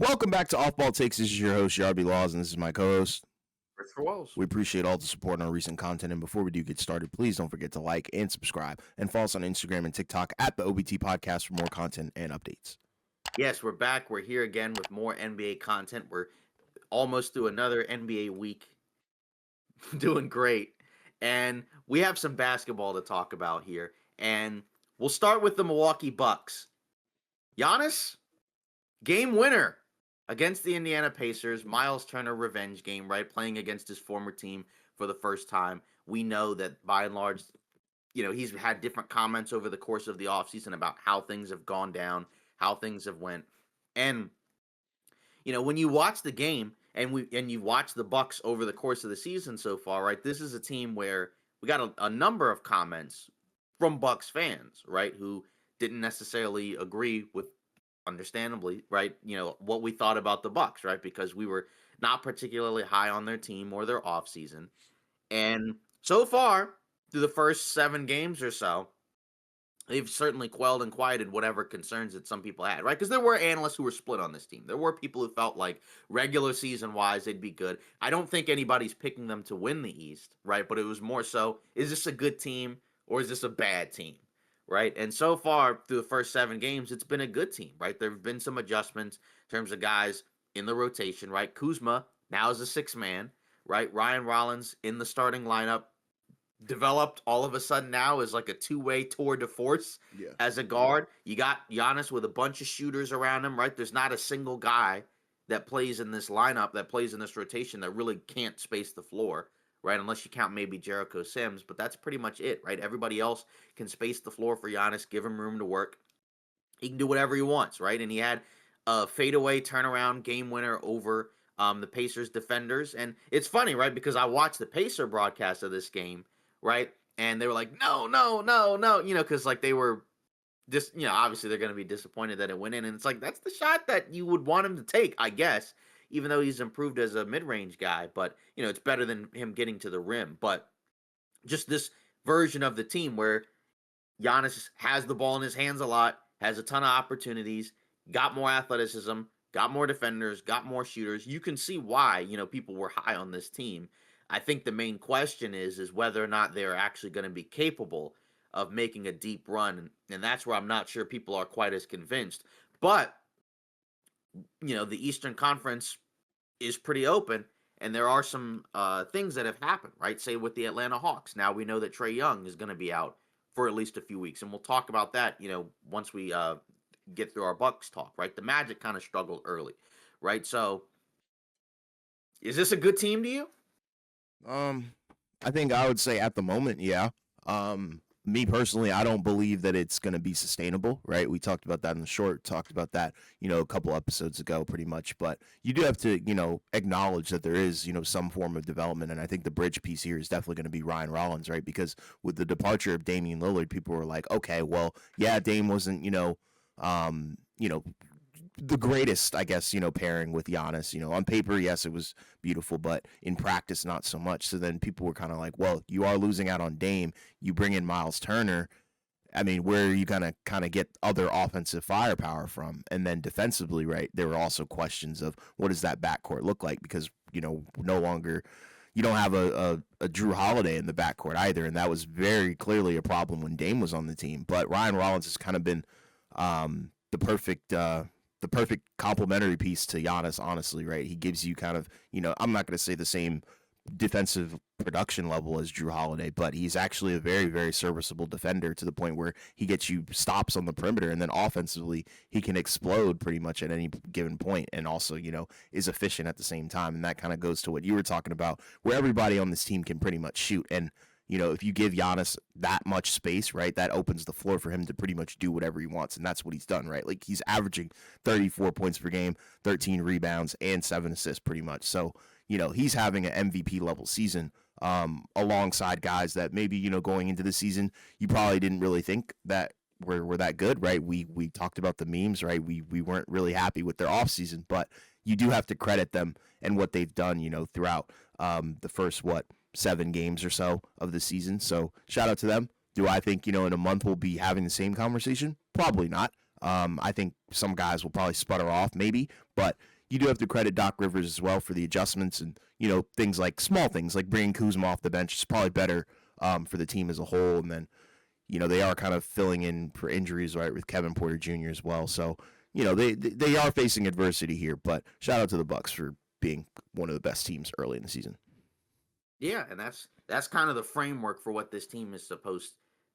Welcome back to Off Ball Takes. This is your host, Yarby Laws, and this is my co-host, Christopher Wells. We appreciate all the support on our recent content, and before we do get started, please don't forget to like and subscribe, and follow us on Instagram and TikTok at the OBT Podcast for more content and updates. Yes, we're back. We're here again with more NBA content. We're almost through another NBA week. Doing great. And we have some basketball to talk about here. And we'll start with the Milwaukee Bucks. Giannis, game winner against the Indiana Pacers. Miles Turner revenge game, right? Playing against his former team for the first time. We know that by and large, he's had different comments over the course of the offseason about how things have gone down, how things have went. And, when you watch the game and you watch the Bucks over the course of the season so far, right? This is a team where we got a number of comments from Bucks fans, right? Who didn't necessarily agree with, understandably, right, what we thought about the Bucks, right? Because we were not particularly high on their team or their offseason. And so far, through the first 7 games or so, they've certainly quelled and quieted whatever concerns that some people had, right? Because there were analysts who were split on this team. There were people who felt like regular season-wise they'd be good. I don't think anybody's picking them to win the East, right? But it was more so, is this a good team or is this a bad team? Right. And so far through the first 7 games, it's been a good team, right? There have been some adjustments in terms of guys in the rotation, right? Kuzma now is a 6th man, right? Ryan Rollins in the starting lineup developed all of a sudden now as like a 2-way tour de force as a guard. You got Giannis with a bunch of shooters around him, right? There's not a single guy that plays in this lineup, that plays in this rotation that really can't space the floor. Right, unless you count maybe Jericho Sims, but that's pretty much it, right? Everybody else can space the floor for Giannis, give him room to work. He can do whatever he wants, right? And he had a fadeaway turnaround game winner over the Pacers defenders. And it's funny, right? Because I watched the Pacer broadcast of this game, right? And they were like, no, because like they were just, obviously they're going to be disappointed that it went in. And it's like, that's the shot that you would want him to take, I guess, even though he's improved as a mid-range guy. But, it's better than him getting to the rim. But just this version of the team where Giannis has the ball in his hands a lot, has a ton of opportunities, got more athleticism, got more defenders, got more shooters. You can see why, people were high on this team. I think the main question is whether or not they're actually going to be capable of making a deep run. And that's where I'm not sure people are quite as convinced. But, the Eastern Conference is pretty open, and there are some things that have happened, right? Say with the Atlanta Hawks. Now we know that Trae Young is going to be out for at least a few weeks, and we'll talk about that, once we get through our Bucks talk, right? The Magic kind of struggled early, right? So is this a good team to you? I think I would say at the moment, yeah. Me personally, I don't believe that it's going to be sustainable, right? We talked about that in the short, talked about that, a couple episodes ago pretty much, but you do have to, acknowledge that there is, some form of development. And I think the bridge piece here is definitely going to be Ryan Rollins, right? Because with the departure of Damian Lillard, people were like, okay, well, yeah, Dame wasn't, the greatest, I guess, pairing with Giannis. On paper, yes, it was beautiful, but in practice, not so much. So then people were kind of like, well, you are losing out on Dame. You bring in Miles Turner. I mean, where are you going to kind of get other offensive firepower from? And then defensively, right, there were also questions of what does that backcourt look like? Because, no longer you don't have a Drew Holiday in the backcourt either. And that was very clearly a problem when Dame was on the team. But Ryan Rollins has kind of been the perfect complementary piece to Giannis, honestly, right? He gives you kind of, I'm not going to say the same defensive production level as Drew Holiday, but he's actually a very, very serviceable defender to the point where he gets you stops on the perimeter, and then offensively he can explode pretty much at any given point, and also, is efficient at the same time. And that kind of goes to what you were talking about, where everybody on this team can pretty much shoot. And if you give Giannis that much space, right, that opens the floor for him to pretty much do whatever he wants, and that's what he's done, right? Like, he's averaging 34 points per game, 13 rebounds, and 7 assists pretty much. So, he's having an MVP-level season alongside guys that maybe, going into the season, you probably didn't really think that were that good, right? We talked about the memes, right? We weren't really happy with their offseason, but you do have to credit them and what they've done, throughout the first, 7 games or so of the season. So shout out to them. Do I think, in a month we'll be having the same conversation? Probably not. I think some guys will probably sputter off, maybe, but you do have to credit Doc Rivers as well for the adjustments and things like small things like bringing Kuzma off the bench is probably better for the team as a whole. And then they are kind of filling in for injuries, right, with Kevin Porter Jr. as well. So they are facing adversity here, but shout out to the Bucks for being one of the best teams early in the season. Yeah, and that's kind of the framework for what this team is supposed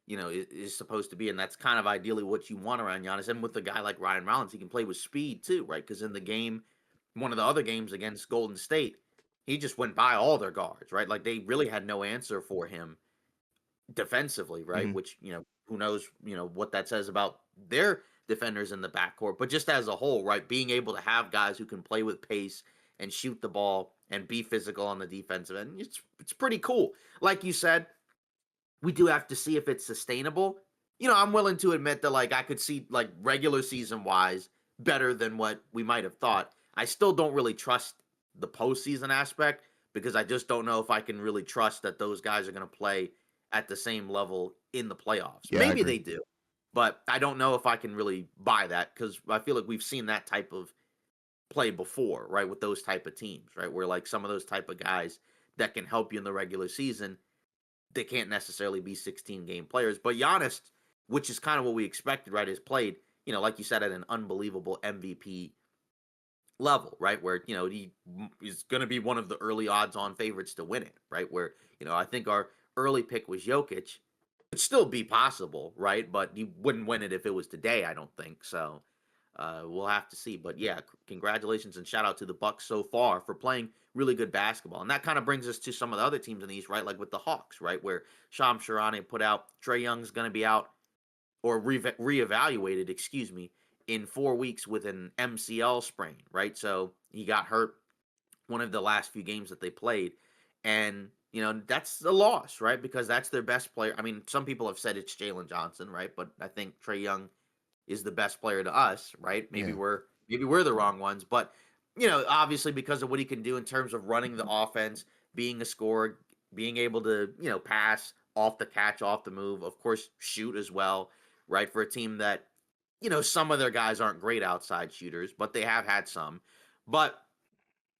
is supposed to be, and that's kind of ideally what you want around Giannis. And with a guy like Ryan Rollins, he can play with speed too, right? Because in the game, one of the other games against Golden State, he just went by all their guards, right? Like they really had no answer for him defensively, right? Mm-hmm. Which, who knows, what that says about their defenders in the backcourt, but just as a whole, right? Being able to have guys who can play with pace and shoot the ball and be physical on the defensive end, it's pretty cool. Like you said, we do have to see if it's sustainable. I'm willing to admit that like I could see like regular season wise better than what we might have thought. I still don't really trust the postseason aspect because I just don't know if I can really trust that those guys are going to play at the same level in the playoffs. Yeah, Maybe they do, but I don't know if I can really buy that because I feel like we've seen that type of play before, right? With those type of teams, right? Where like some of those type of guys that can help you in the regular season, they can't necessarily be 16-game players. But Giannis, which is kind of what we expected, right, has played, like you said, at an unbelievable MVP level, right? Where, he is going to be one of the early odds-on favorites to win it, right? Where, I think our early pick was Jokic. It'd still be possible, right? But he wouldn't win it if it was today, I don't think. So we'll have to see. But yeah, congratulations and shout out to the Bucks so far for playing really good basketball. And that kind of brings us to some of the other teams in the East, right? Like with the Hawks, right? Where Shams Charania put out Trae Young's going to be out or reevaluated, excuse me, in 4 weeks with an MCL sprain, right? So he got hurt one of the last few games that they played. And, that's a loss, right? Because that's their best player. I mean, some people have said it's Jalen Johnson, right? But I think Trae Young is the best player to us, right? Maybe we're the wrong ones, but obviously because of what he can do in terms of running the offense, being a scorer, being able to, pass off the catch, off the move, of course, shoot as well, right? For a team that, some of their guys aren't great outside shooters, but they have had some. But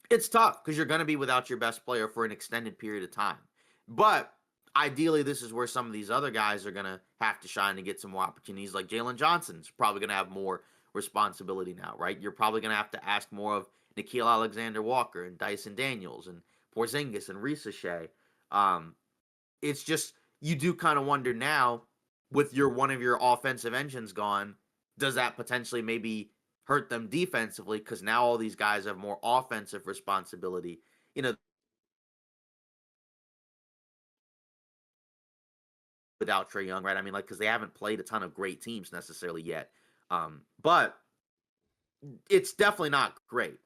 it's tough because you're going to be without your best player for an extended period of time. But ideally, this is where some of these other guys are going to have to shine and get some more opportunities. Like Jalen Johnson's probably going to have more responsibility now, right? You're probably going to have to ask more of Nickeil Alexander-Walker and Dyson Daniels and Porzingis and Risa It's just, you do kind of wonder now, with one of your offensive engines gone, does that potentially maybe hurt them defensively? Because now all these guys have more offensive responsibility. Without Trae Young, right? I mean, like, because they haven't played a ton of great teams necessarily yet. But it's definitely not great,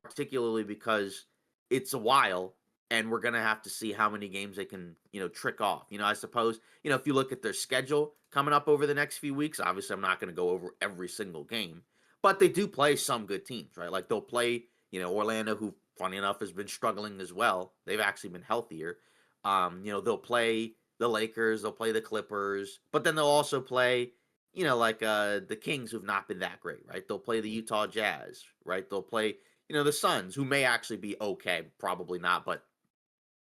particularly because it's a while and we're going to have to see how many games they can, trick off. I suppose, if you look at their schedule coming up over the next few weeks, obviously I'm not going to go over every single game, but they do play some good teams, right? Like they'll play, Orlando, who funny enough has been struggling as well. They've actually been healthier. They'll play the Lakers, they'll play the Clippers, but then they'll also play, like the Kings, who've not been that great, right? They'll play the Utah Jazz, right? They'll play, the Suns, who may actually be okay, probably not, but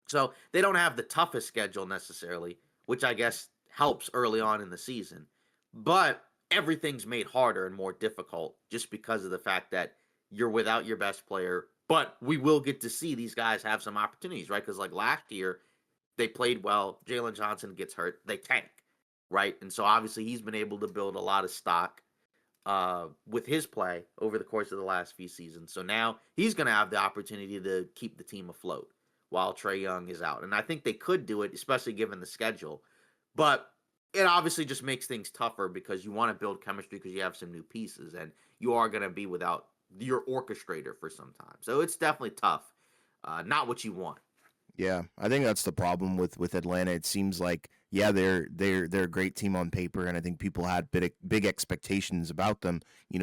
so they don't have the toughest schedule necessarily, which I guess helps early on in the season. But everything's made harder and more difficult just because of the fact that you're without your best player. But we will get to see these guys have some opportunities, right? Because like last year, they played well. Jalen Johnson gets hurt. They tank, right? And so obviously he's been able to build a lot of stock with his play over the course of the last few seasons. So now he's going to have the opportunity to keep the team afloat while Trae Young is out. And I think they could do it, especially given the schedule. But it obviously just makes things tougher because you want to build chemistry because you have some new pieces and you are going to be without your orchestrator for some time. So it's definitely tough. Not what you want. Yeah, I think that's the problem with Atlanta. It seems like they're a great team on paper, and I think people had big expectations about them,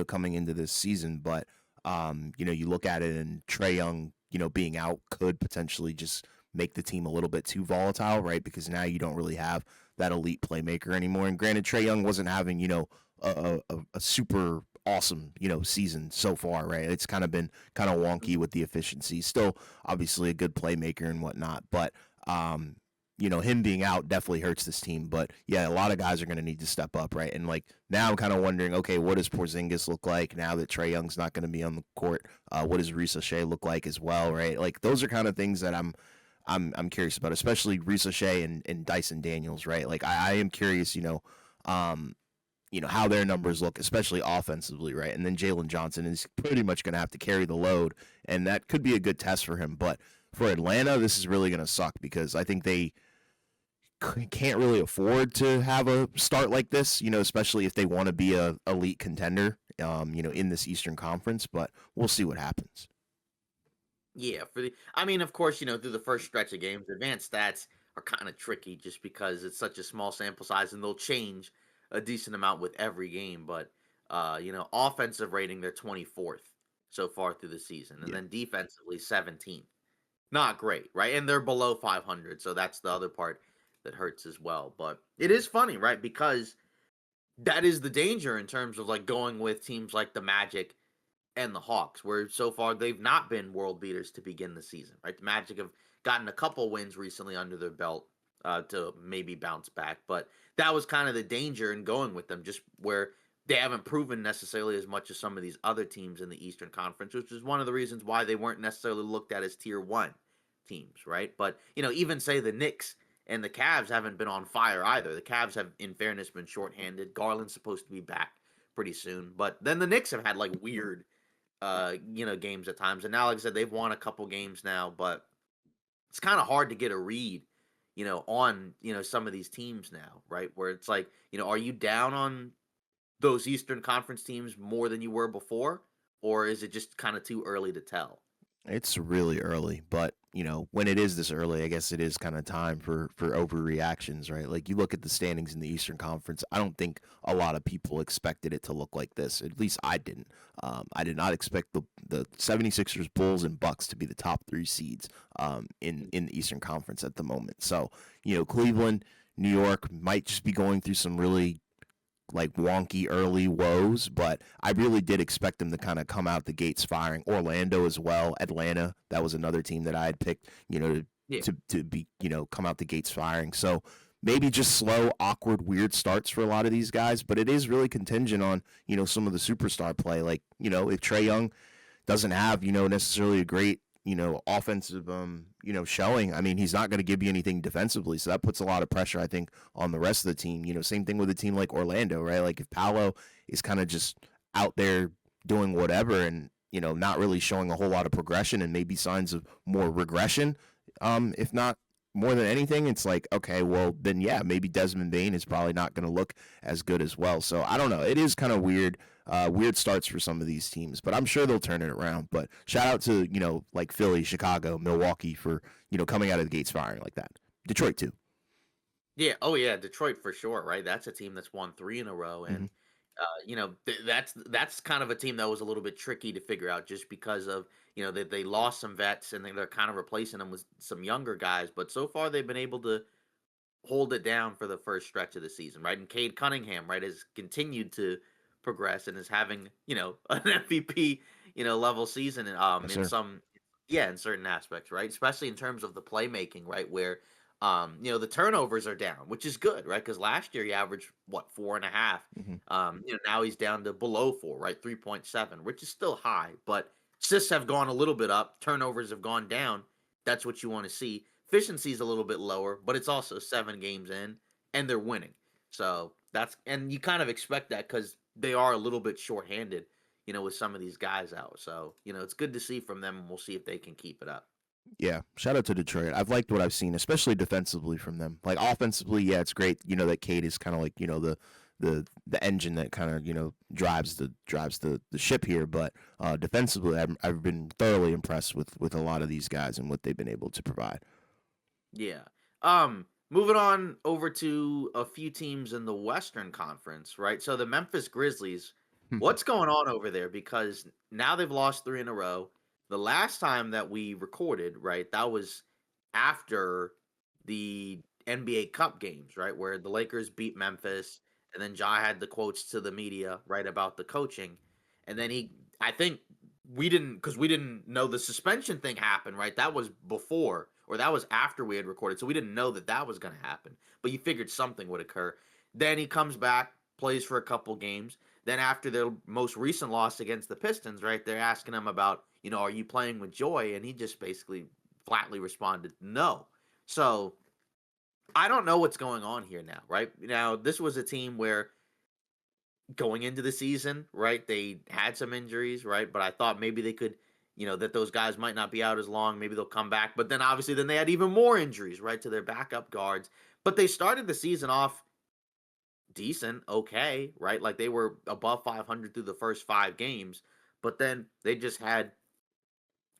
coming into this season. But you look at it, and Trae Young, being out could potentially just make the team a little bit too volatile, right? Because now you don't really have that elite playmaker anymore. And granted, Trae Young wasn't having a super awesome, season so far, right? It's kind of been kind of wonky with the efficiency. Still, obviously, a good playmaker and whatnot, but him being out definitely hurts this team. But yeah, a lot of guys are going to need to step up, right? And like now, I'm kind of wondering, okay, what does Porzingis look like now that Trae Young's not going to be on the court? What does Ricochet look like as well, right? Like those are kind of things that I'm curious about, especially Ricochet and Dyson Daniels, right? Like I am curious, um, how their numbers look, especially offensively, right? And then Jalen Johnson is pretty much going to have to carry the load, and that could be a good test for him. But for Atlanta, this is really going to suck because I think they can't really afford to have a start like this, especially if they want to be a elite contender, in this Eastern Conference. But we'll see what happens. Yeah, I mean, of course, through the first stretch of games, advanced stats are kind of tricky just because it's such a small sample size and they'll change a decent amount with every game. But offensive rating, they're 24th so far through the season, and Yeah. then defensively 17th. Not great, right? And they're below 500, so that's the other part that hurts as well. But it is funny, right? Because that is the danger in terms of like going with teams like the Magic and the Hawks, where so far they've not been world beaters to begin the season, right? The Magic have gotten a couple wins recently under their belt to maybe bounce back, but that was kind of the danger in going with them, just where they haven't proven necessarily as much as some of these other teams in the Eastern Conference, which is one of the reasons why they weren't necessarily looked at as tier one teams, right? But, even say the Knicks and the Cavs haven't been on fire either. The Cavs have, in fairness, been shorthanded. Garland's supposed to be back pretty soon, but then the Knicks have had like weird games at times. And now, like I said, they've won a couple games now, but it's kind of hard to get a read, on, some of these teams now, right? Where it's like, are you down on those Eastern Conference teams more than you were before? Or is it just kind of too early to tell? It's really early, but when it is this early, I guess it is kind of time for overreactions, right? Like you look at the standings in the Eastern Conference, I don't think a lot of people expected it to look like this. At least I didn't. I did not expect the 76ers, Bulls, and Bucks to be the top three seeds in the Eastern Conference at the moment. So, Cleveland, New York might just be going through some really like wonky early woes, but I really did expect them to kind of come out the gates firing. Orlando as well, Atlanta, that was another team that I had picked, Yeah. to be, come out the gates firing. So maybe just slow, awkward, weird starts for a lot of these guys, but it is really contingent on, some of the superstar play. Like, if Trae Young doesn't have, necessarily a great, offensive, showing. I mean, he's not going to give you anything defensively, so that puts a lot of pressure, I think, on the rest of the team. Same thing with a team like Orlando, right? Like if Paolo is kind of just out there doing whatever and not really showing a whole lot of progression and maybe signs of more regression, if not more than anything, it's like, okay, well then yeah, maybe Desmond Bain is probably not going to look as good as well. So I don't know. It is kind of weird. Weird starts for some of these teams, but I'm sure they'll turn it around. But shout out to like Philly, Chicago, Milwaukee for coming out of the gates firing like that. Detroit too. Yeah. Oh, yeah. Detroit for sure, right? That's a team that's won three in a row. Mm-hmm. And that's kind of a team that was a little bit tricky to figure out just because of they lost some vets and they're kind of replacing them with some younger guys. But so far they've been able to hold it down for the first stretch of the season, right? And Cade Cunningham, right, has continued to progress and is having an MVP level season Yes, in sir. some in certain aspects, right? Especially in terms of the playmaking, right, where the turnovers are down, which is good, right? Because last year he averaged what 4.5. Mm-hmm. Now he's down to below 4, right? 3.7, which is still high, but assists have gone a little bit up, turnovers have gone down. That's what you want to see. Efficiency is a little bit lower, but it's also 7 games in, and they're winning. So and you kind of expect that because they are a little bit shorthanded, with some of these guys out. So it's good to see from them, and we'll see if they can keep it up. Yeah, shout out to Detroit. I've liked what I've seen, especially defensively from them. Like offensively, yeah, it's great. That Cade is kind of like the engine that kind of drives the ship here. But defensively, I've been thoroughly impressed with a lot of these guys and what they've been able to provide. Yeah. Moving on over to a few teams in the Western Conference, right? So the Memphis Grizzlies, what's going on over there? Because now they've lost three in a row. The last time that we recorded, right, that was after the NBA Cup games, right, where the Lakers beat Memphis and then Ja had the quotes to the media right about the coaching, and then I think we didn't know the suspension thing happened, right? That was before, or that was after we had recorded, so we didn't know that was going to happen. But you figured something would occur. Then he comes back, plays for a couple games. Then after their most recent loss against the Pistons, right? They're asking him about, are you playing with joy? And he just basically flatly responded, no. So I don't know what's going on here now, right? Now, this was a team where going into the season, right, they had some injuries, right? But I thought maybe they could, that those guys might not be out as long. Maybe they'll come back. But then obviously, then they had even more injuries, right, to their backup guards. But they started the season off decent, okay, right? Like they were above 500 through the first 5 games. But then they just had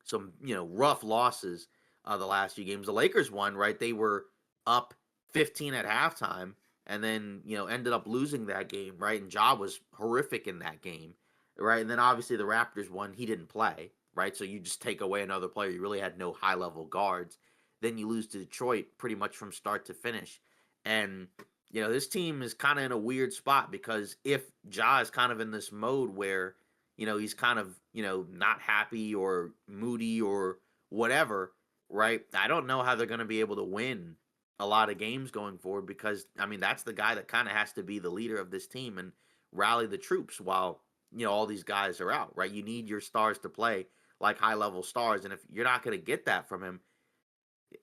some, rough losses the last few games. The Lakers won, right? They were up 15 at halftime and then, ended up losing that game, right? And Ja was horrific in that game, right? And then obviously the Raptors won. He didn't play, right? So you just take away another player. You really had no high-level guards. Then you lose to Detroit pretty much from start to finish. And, this team is kind of in a weird spot because if Ja is kind of in this mode where he's kind of, not happy or moody or whatever, right? I don't know how they're going to be able to win a lot of games going forward because, I mean, that's the guy that kind of has to be the leader of this team and rally the troops while, all these guys are out, right? You need your stars to play like high level stars. And if you're not going to get that from him,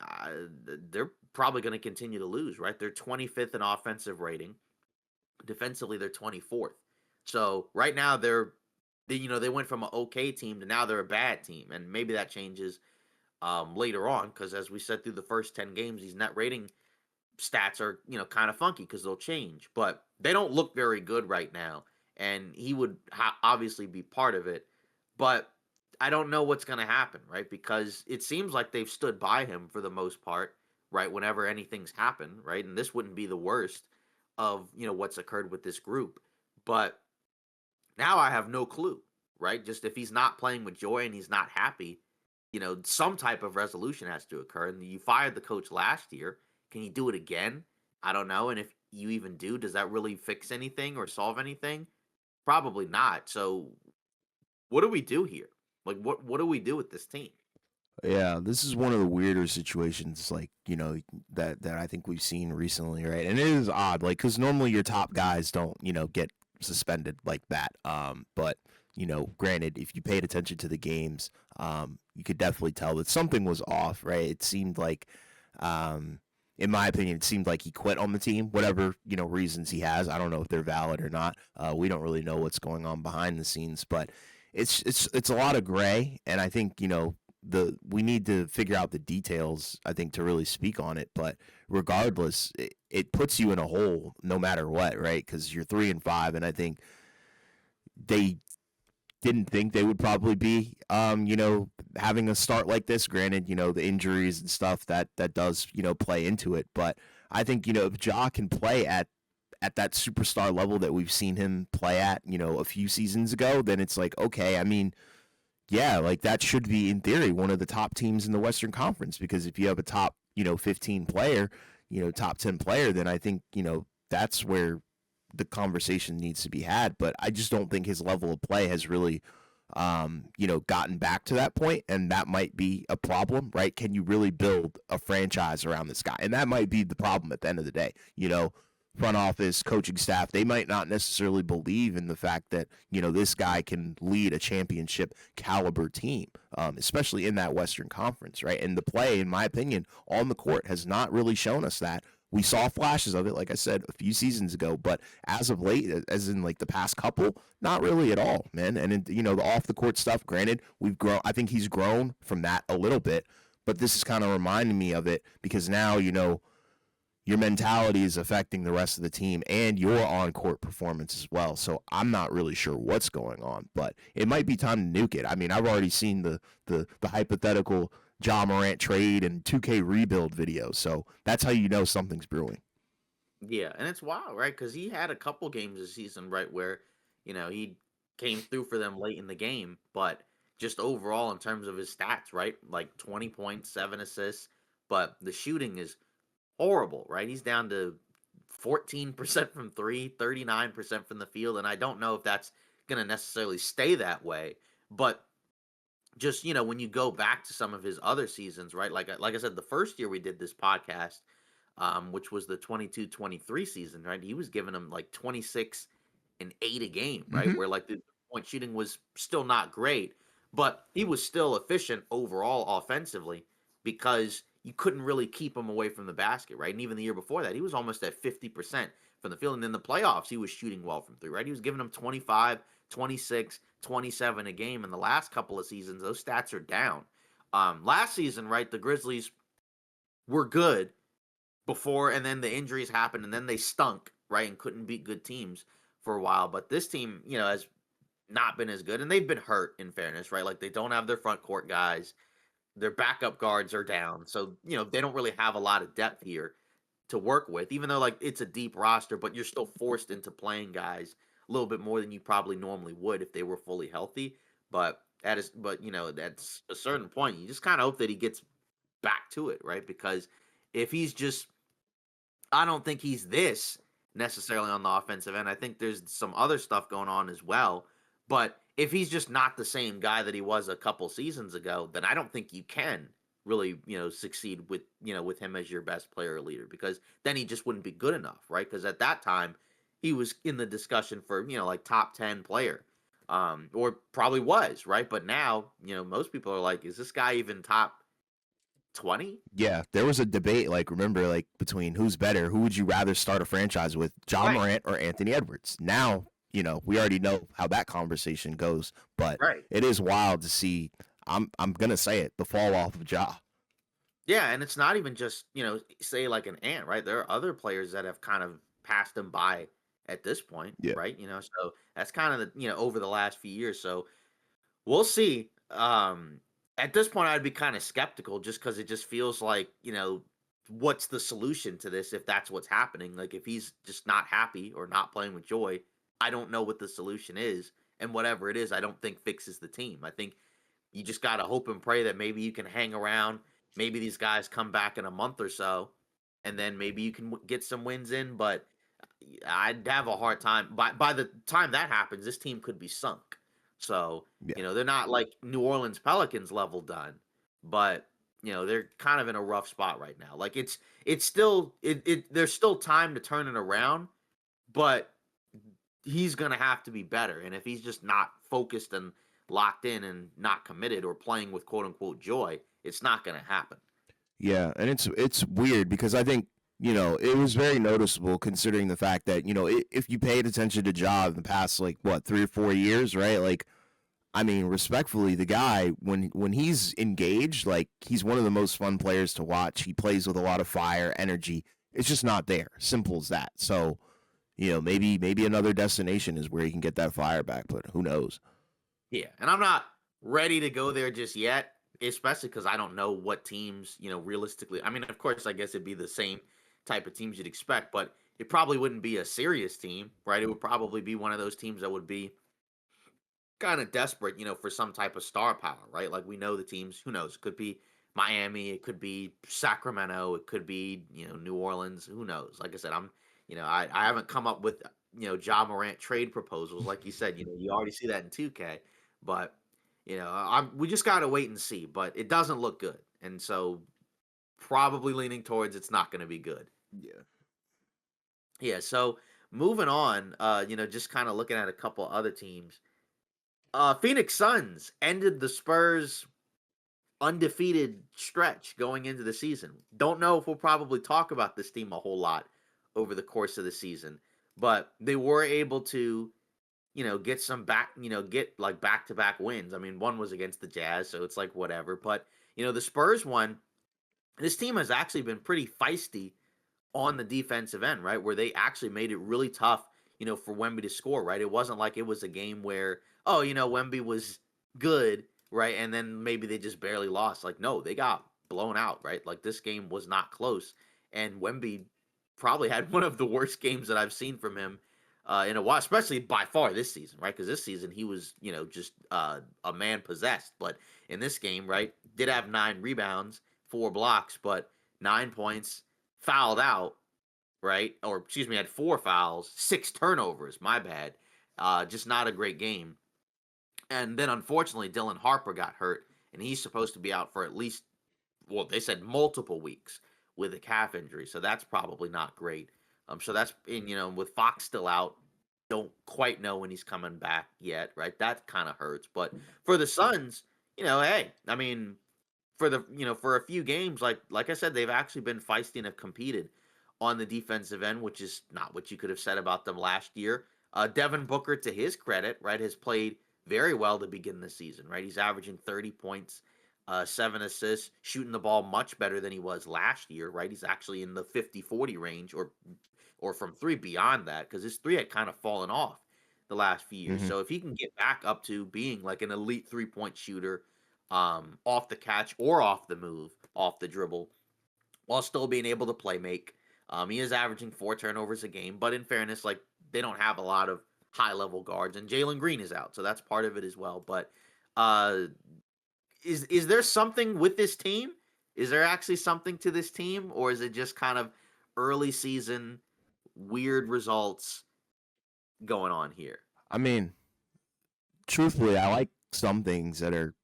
uh, they're probably going to continue to lose, right? They're 25th in offensive rating. Defensively, they're 24th. So right now they went from an okay team to now they're a bad team, and maybe that changes later on because as we said through the first 10 games, these net rating stats are kind of funky because they'll change, but they don't look very good right now, and he would obviously be part of it, but I don't know what's going to happen, right? Because it seems like they've stood by him for the most part, right? Whenever anything's happened, right? And this wouldn't be the worst of what's occurred with this group, but now I have no clue, right? Just if he's not playing with joy and he's not happy, some type of resolution has to occur. And you fired the coach last year. Can you do it again? I don't know. And if you even do, does that really fix anything or solve anything? Probably not. So what do we do here? Like what do we do with this team? Yeah, this is one of the weirder situations, like that I think we've seen recently, right? And it is odd, like because normally your top guys don't, get suspended like that. But granted, if you paid attention to the games, you could definitely tell that something was off, right? It seemed like, in my opinion, it seemed like he quit on the team, whatever reasons he has. I don't know if they're valid or not. We don't really know what's going on behind the scenes, but it's a lot of gray, and I think we need to figure out the details, I think, to really speak on it. But regardless, it puts you in a hole no matter what, right? Because you're 3-5, and I think they didn't think they would probably be, having a start like this. Granted, the injuries and stuff that does, play into it. But I think, if Ja can play at that superstar level that we've seen him play at, a few seasons ago, then it's like, okay, I mean, yeah, like that should be in theory one of the top teams in the Western Conference, because if you have a top, 15 player, top 10 player, then I think, that's where the conversation needs to be had. But I just don't think his level of play has really gotten back to that point, and that might be a problem, right? Can you really build a franchise around this guy? And that might be the problem at the end of the day. Front office, coaching staff, they might not necessarily believe in the fact that, this guy can lead a championship caliber team, especially in that Western Conference, right? And the play, in my opinion, on the court has not really shown us that. We saw flashes of it, like I said, a few seasons ago, but as of late, as in like the past couple, not really at all, man. And, the off the court stuff, granted, we've grown, I think he's grown from that a little bit, but this is kind of reminding me of it because now, your mentality is affecting the rest of the team and your on-court performance as well. So I'm not really sure what's going on, but it might be time to nuke it. I mean, I've already seen the hypothetical Morant trade and 2K rebuild videos, so that's how you know something's brewing. Yeah, and it's wild, right? Because he had a couple games this season, right, where he came through for them late in the game, but just overall in terms of his stats, right, like 20 points, 7 assists, but the shooting is horrible, right? He's down to 14% from three, 39% from the field. And I don't know if that's going to necessarily stay that way. But just, when you go back to some of his other seasons, right? Like I said, the first year we did this podcast, which was the 22-23 season, right? He was giving them like 26 and 8 a game, right? Hmm. Where like the point shooting was still not great, but he was still efficient overall offensively because you couldn't really keep him away from the basket, right? And even the year before that, he was almost at 50% from the field. And in the playoffs, he was shooting well from three, right? He was giving them 25, 26, 27 a game. In the last couple of seasons, those stats are down. Last season, right, the Grizzlies were good before, and then the injuries happened, and then they stunk, right, and couldn't beat good teams for a while. But this team, has not been as good, and they've been hurt, in fairness, right? Like, they don't have their front court guys. Their backup guards are down. So, they don't really have a lot of depth here to work with, even though, like, it's a deep roster, but you're still forced into playing guys a little bit more than you probably normally would if they were fully healthy. That's a certain point. You just kind of hope that he gets back to it, right? Because if he's just, I don't think he's this necessarily on the offensive end. I think there's some other stuff going on as well. But if he's just not the same guy that he was a couple seasons ago, then I don't think you can really, succeed with him as your best player or leader, because then he just wouldn't be good enough, right? Because at that time, he was in the discussion for, like top 10 player, or probably was, right? But now, most people are like, is this guy even top 20? Yeah, there was a debate, like, remember, like, between who's better, who would you rather start a franchise with, John Right, Morant or Anthony Edwards? Now, we already know how that conversation goes, but right. it is wild to see. I'm gonna say it, the fall off of Ja. Yeah, and it's not even just, say like an Ant, right? There are other players that have kind of passed him by at this point, Yeah, right? So that's kind of over the last few years. So we'll see. At this point, I'd be kind of skeptical just because it just feels like, what's the solution to this if that's what's happening? Like, if he's just not happy or not playing with joy, I don't know what the solution is. And whatever it is, I don't think fixes the team. I think you just got to hope and pray that maybe you can hang around. Maybe these guys come back in a month or so, and then maybe you can get some wins in. But I'd have a hard time. By the time that happens, this team could be sunk. So, yeah, they're not like New Orleans Pelicans level done, but they're kind of in a rough spot right now. Like, it's still there's still time to turn it around, but he's gonna have to be better. And if he's just not focused and locked in and not committed or playing with quote unquote joy, it's not gonna happen. yeah, and it's weird because I think it was very noticeable considering the fact that if you paid attention to Ja in the past, like, what, 3 or 4 years, right? Like, I mean, respectfully, the guy, when he's engaged, like, he's one of the most fun players to watch. He plays with a lot of fire, energy. It's just not there. Simple as that. So, maybe another destination is where he can get that fire back, but who knows? Yeah, and I'm not ready to go there just yet, especially because I don't know what teams, realistically. I mean, of course, I guess it'd be the same type of teams you'd expect, but it probably wouldn't be a serious team, right? It would probably be one of those teams that would be kind of desperate, for some type of star power, right? Like, we know the teams, who knows? It could be Miami, it could be Sacramento, it could be, New Orleans, who knows? Like I said, I haven't come up with, Ja Morant trade proposals. Like you said, you already see that in 2K, but, we just got to wait and see, but it doesn't look good. And so probably leaning towards it's not going to be good. Yeah. Yeah. So moving on, just kind of looking at a couple other teams. Phoenix Suns ended the Spurs' undefeated stretch going into the season. Don't know if we'll probably talk about this team a whole lot over the course of the season, but they were able to, get some get like back to back wins. I mean, one was against the Jazz, so it's like whatever. But, the Spurs one, this team has actually been pretty feisty on the defensive end, right? Where they actually made it really tough, for Wemby to score, right? It wasn't like it was a game where, oh, Wemby was good, right? And then maybe they just barely lost. Like, no, they got blown out, right? Like, this game was not close. And Wemby probably had one of the worst games that I've seen from him in a while, especially by far this season, right? Because this season he was, just a man possessed. But in this game, right, did have 9 rebounds, 4 blocks, but 9 points, fouled out, right? Or excuse me, had 4 fouls, 6 turnovers. My bad. Just not a great game. And then unfortunately, Dylan Harper got hurt, and he's supposed to be out for at least, well, they said multiple weeks with a calf injury. So that's probably not great. So that's, and with Fox still out, don't quite know when he's coming back yet, right? That kind of hurts. But for the Suns, hey, I mean, for a few games, like I said, they've actually been feisty and have competed on the defensive end, which is not what you could have said about them last year. Devin Booker, to his credit, right, has played very well to begin the season, right? He's averaging 30 points, 7 assists, shooting the ball much better than he was last year, right? He's actually in the 50-40 range, or from three beyond that, because his three had kind of fallen off the last few years. Hmm. So if he can get back up to being like an elite 3-point shooter, off the catch or off the move, off the dribble, while still being able to play make. He is averaging 4 turnovers a game, but in fairness, like they don't have a lot of high level guards, and Jalen Green is out, so that's part of it as well. But uh, is there something with this team? Is there actually something to this team, or is it just kind of early season weird results going on here? I mean, truthfully, I like some things that are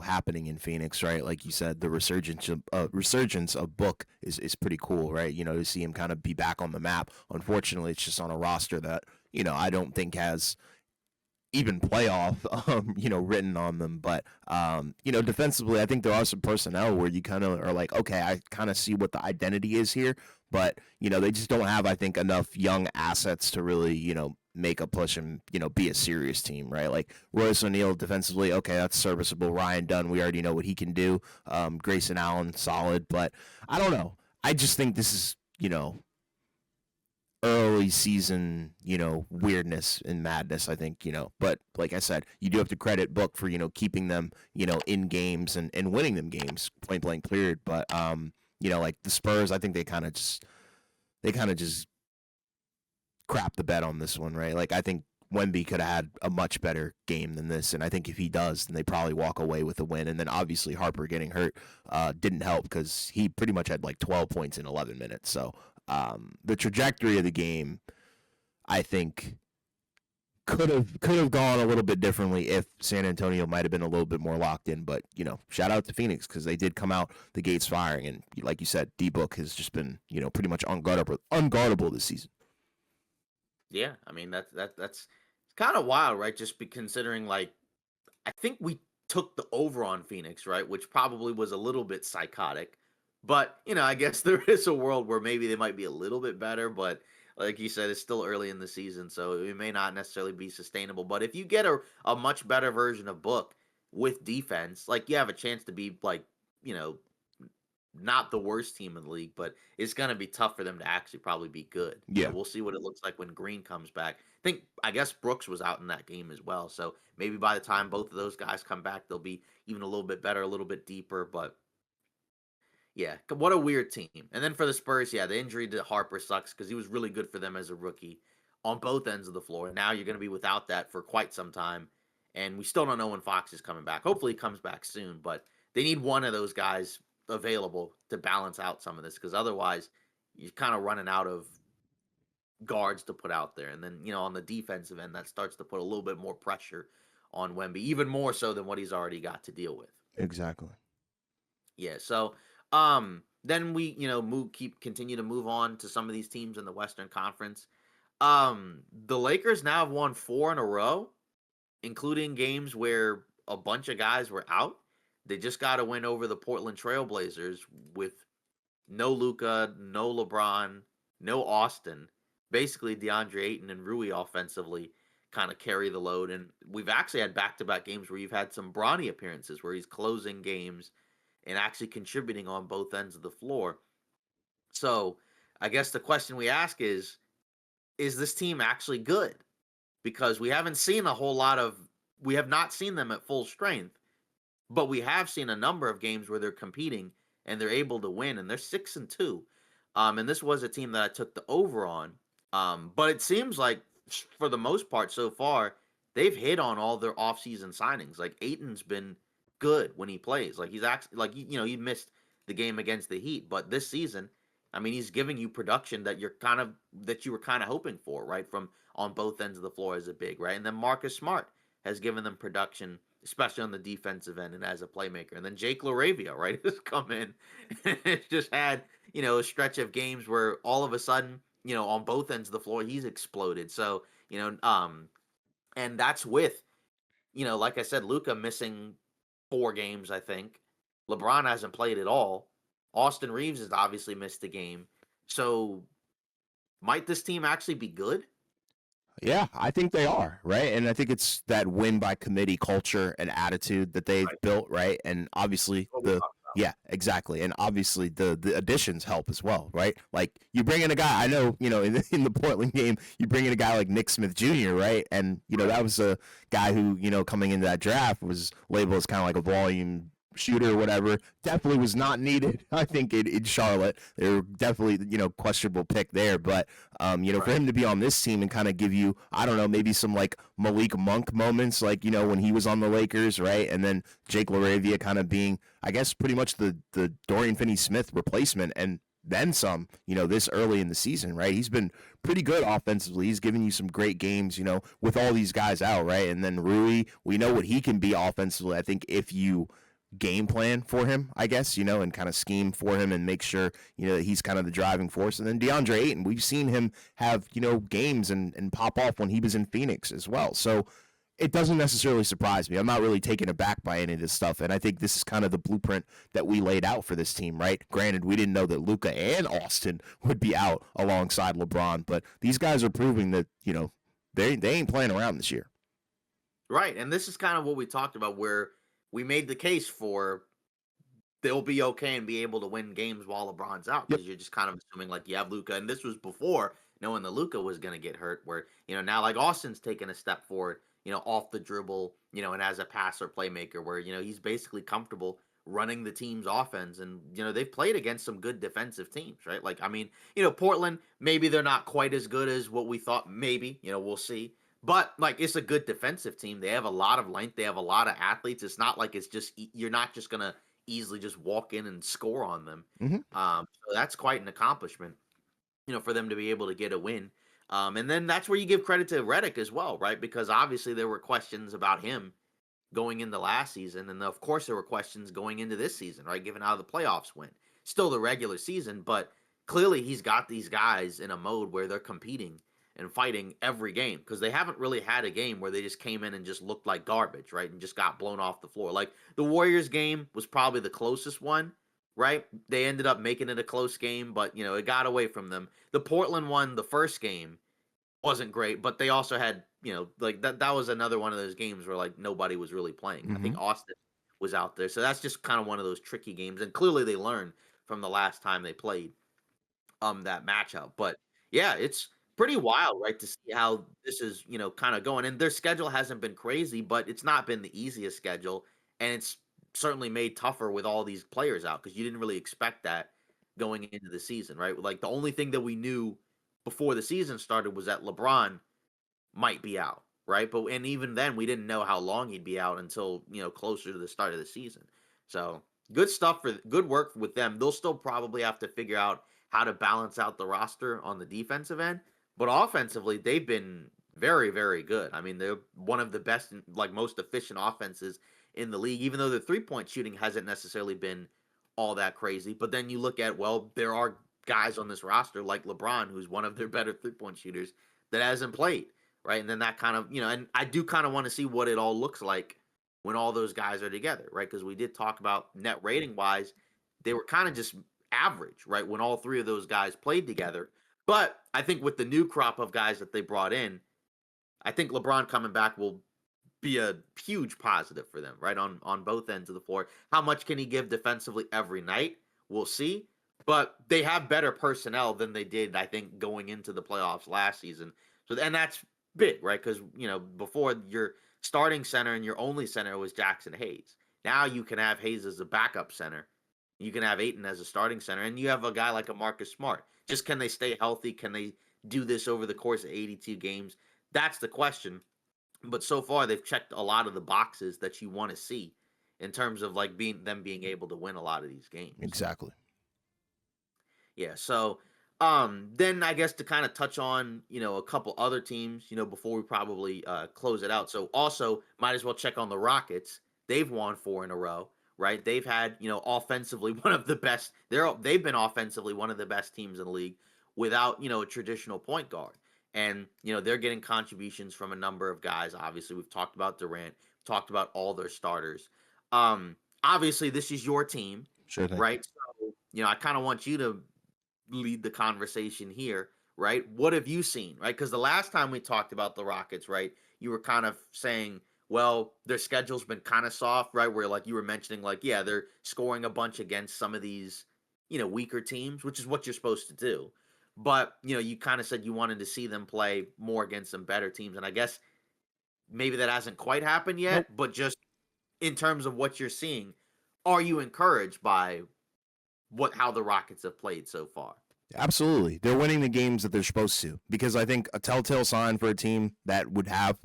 happening in Phoenix, right? Like you said, the resurgence of Book is pretty cool, right? To see him kind of be back on the map. Unfortunately, it's just on a roster that I don't think has even playoff, written on them. But, defensively, I think there are some personnel where you kind of are like, okay, I kind of see what the identity is here. But, they just don't have, I think, enough young assets to really, make a push and, be a serious team, right? Like Royce O'Neal defensively, okay, that's serviceable. Ryan Dunn, we already know what he can do. Grayson Allen, solid. But I don't know. I just think this is, early season, weirdness and madness, I think, but like I said, you do have to credit Book for, keeping them, in games and winning them games, point blank period. But, like the Spurs, I think they kind of just crap the bed on this one, right? Like I think Wemby could have had a much better game than this, and I think if he does, then they probably walk away with a win. And then obviously Harper getting hurt didn't help because he pretty much had like 12 points in 11 minutes. So the trajectory of the game, I think, could have gone a little bit differently if San Antonio might have been a little bit more locked in. But shout out to Phoenix because they did come out the gates firing, and like you said, D Book has just been pretty much unguardable this season. Yeah, I mean that's kind of wild, right? Just be considering, like, I think we took the over on Phoenix, right? Which probably was a little bit psychotic. But, I guess there is a world where maybe they might be a little bit better, but like you said, it's still early in the season, so it may not necessarily be sustainable. But if you get a much better version of Book with defense, like you have a chance to be like, you know, not the worst team in the league, but it's going to be tough for them to actually probably be good. So Yeah, we'll see what it looks like when Green comes back. I guess Brooks was out in that game as well. So maybe by the time both of those guys come back, they'll be even a little bit better, a little bit deeper. But yeah, what a weird team. And then for the Spurs, yeah, the injury to Harper sucks because he was really good for them as a rookie on both ends of the floor. And now you're going to be without that for quite some time. And we still don't know when Fox is coming back. Hopefully he comes back soon, but they need one of those guys available to balance out some of this because otherwise you're kind of running out of guards to put out there. And then, on the defensive end, that starts to put a little bit more pressure on Wemby, even more so than what he's already got to deal with. exactly. Yeah, so then we, continue to move on to some of these teams in the Western Conference. The Lakers now have won 4 in a row, including games where a bunch of guys were out. They just got to win over the Portland Trailblazers with no Luka, no LeBron, no Austin. Basically, DeAndre Ayton and Rui offensively kind of carry the load. And we've actually had back-to-back games where you've had some Bronny appearances where he's closing games and actually contributing on both ends of the floor. So I guess the question we ask is this team actually good? Because we have not seen them at full strength, but we have seen a number of games where they're competing and they're able to win, and they're 6-2. And this was a team that I took the over on. But it seems like for the most part so far, they've hit on all their offseason signings. Like Ayton's been good when he plays. Like he's actually he missed the game against the Heat, but this season, I mean, he's giving you production that you were kind of hoping for, right? From on both ends of the floor as a big, right? And then Marcus Smart has given them production, especially on the defensive end and as a playmaker. And then Jake LaRavia, right, has come in and it's just had, a stretch of games where all of a sudden, on both ends of the floor, he's exploded. So, and that's with, like I said, Luka missing 4 games, I think. LeBron hasn't played at all. Austin Reeves has obviously missed a game. So might this team actually be good? Yeah, I think they are, right? And I think it's that win by committee culture and attitude that they've Right. built, right? And obviously That's what we the talked about. yeah, exactly. And obviously the additions help as well, right? Like you bring in a guy, I know, in the Portland game, you bring in a guy like Nick Smith Jr., right? And Right. that was a guy who, coming into that draft was labeled as kind of like a volume shooter or whatever. Definitely was not needed. I think in Charlotte, they were definitely questionable pick there. But for Right. him to be on this team and kind of give you, I don't know, maybe some like Malik Monk moments, like when he was on the Lakers, right? And then Jake LaRavia kind of being, I guess, pretty much the Dorian Finney-Smith replacement, and then some, this early in the season, right? He's been pretty good offensively. He's given you some great games, with all these guys out, right? And then Rui, we know what he can be offensively. I think if you game plan for him, I guess, and kind of scheme for him and make sure, that he's kind of the driving force. And then DeAndre Ayton, we've seen him have, games and pop off when he was in Phoenix as well. So it doesn't necessarily surprise me. I'm not really taken aback by any of this stuff. And I think this is kind of the blueprint that we laid out for this team, right? Granted, we didn't know that Luka and Austin would be out alongside LeBron, but these guys are proving that, they ain't playing around this year. Right. And this is kind of what we talked about where we made the case for they'll be okay and be able to win games while LeBron's out Yep. because you're just kind of assuming like you have Luca, and this was before knowing that Luca was going to get hurt. Where now like Austin's taken a step forward, off the dribble, and as a passer playmaker, where he's basically comfortable running the team's offense, and they've played against some good defensive teams, right? Like I mean, Portland maybe they're not quite as good as what we thought. Maybe we'll see. But like it's a good defensive team. They have a lot of length. They have a lot of athletes. It's not like it's just you're not just gonna easily just walk in and score on them. Mm-hmm. So that's quite an accomplishment, for them to be able to get a win. And then that's where you give credit to Redick as well, right? Because obviously there were questions about him going into last season, and of course there were questions going into this season, right? Given how the playoffs went, still the regular season, but clearly he's got these guys in a mode where they're competing and fighting every game because they haven't really had a game where they just came in and just looked like garbage, right? And just got blown off the floor. Like the Warriors game was probably the closest one, right? They ended up making it a close game, but it got away from them. The Portland one, the first game, wasn't great, but they also had, like that was another one of those games where like nobody was really playing. I Mm-hmm. think Austin was out there. So that's just kind of one of those tricky games. And clearly they learned from the last time they played that matchup. But yeah, it's pretty wild, right, to see how this is, kind of going. And their schedule hasn't been crazy, but it's not been the easiest schedule. And it's certainly made tougher with all these players out because you didn't really expect that going into the season, right? Like the only thing that we knew before the season started was that LeBron might be out, right? But and even then we didn't know how long he'd be out until, closer to the start of the season. So good stuff for good work with them. They'll still probably have to figure out how to balance out the roster on the defensive end, but offensively they've been very, very good. I mean, they're one of the best, like most efficient offenses in the league, even though their 3-point shooting hasn't necessarily been all that crazy. But then you look at, well, there are guys on this roster like LeBron, who's one of their better 3-point shooters that hasn't played, right? And then that kind of, and I do kind of want to see what it all looks like when all those guys are together, right? Because we did talk about net rating wise, they were kind of just average, right? When all three of those guys played together. But I think with the new crop of guys that they brought in, I think LeBron coming back will be a huge positive for them, right? On both ends of the floor. How much can he give defensively every night? We'll see. But they have better personnel than they did, I think, going into the playoffs last season. So and that's big, right? Because before your starting center and your only center was Jackson Hayes. Now you can have Hayes as a backup center. You can have Aiton as a starting center, and you have a guy like a Marcus Smart. Just can they stay healthy? Can they do this over the course of 82 games? That's the question. But so far, they've checked a lot of the boxes that you want to see in terms of like being able to win a lot of these games. Exactly. Yeah. So then I guess to kind of touch on, a couple other teams, before we probably close it out. So also might as well check on the Rockets. They've won four in a row, right? They've had, offensively one of the best. They've been offensively one of the best teams in the league without, a traditional point guard. And, they're getting contributions from a number of guys. Obviously, we've talked about Durant, talked about all their starters. Obviously, this is your team, Sure thing. right? So, I kind of want you to lead the conversation here, right? What have you seen, right? Because the last time we talked about the Rockets, right, you were kind of saying, well, their schedule's been kind of soft, right? Where like you were mentioning, like, yeah, they're scoring a bunch against some of these, weaker teams, which is what you're supposed to do. But, you kind of said you wanted to see them play more against some better teams. And I guess maybe that hasn't quite happened Nope. yet, but just in terms of what you're seeing, are you encouraged by how the Rockets have played so far? Absolutely. They're winning the games that they're supposed to, because I think a telltale sign for a team that would have,